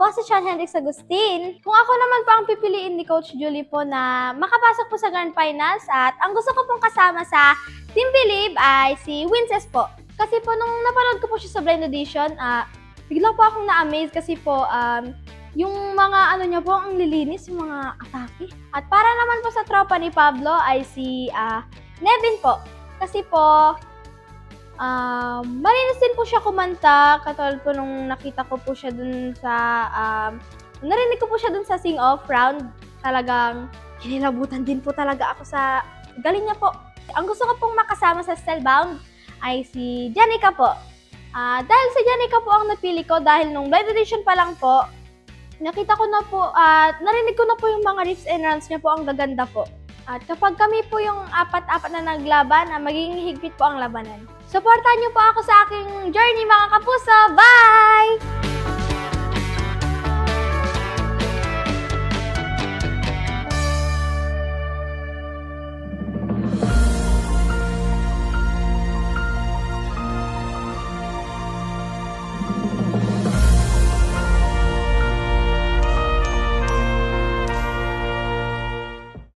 po si Sean Hendrix Agustin. Kung ako naman po ang pipiliin ni Coach Julie po na makapasok po sa Grand Finals at ang gusto ko pong kasama sa Team Believe ay si Winces po. Kasi po nung napanood ko po siya sa blind audition, bigla po akong na-amaze kasi po yung mga ano niya po, ang lilinis, yung mga atake. At para naman po sa tropa ni Pablo ay si Nevin po. Kasi po, malinis din po siya kumanta. Katulad po nung nakita ko po siya dun sa, narinig ko po siya dun sa sing-off round. Talagang kinilabutan din po talaga ako sa galing niya po. Ang gusto ko pong makasama sa Stylebound ay si Janica po. Dahil si Janica po ang napili ko dahil nung blind audition pa lang po, nakita ko na po at narinig ko na po yung mga riffs and runs niya po, ang gaganda po. At kapag kami po yung apat-apat na naglaban, magiging higpit po ang labanan. Supportan niyo po ako sa aking journey mga kapuso. Bye!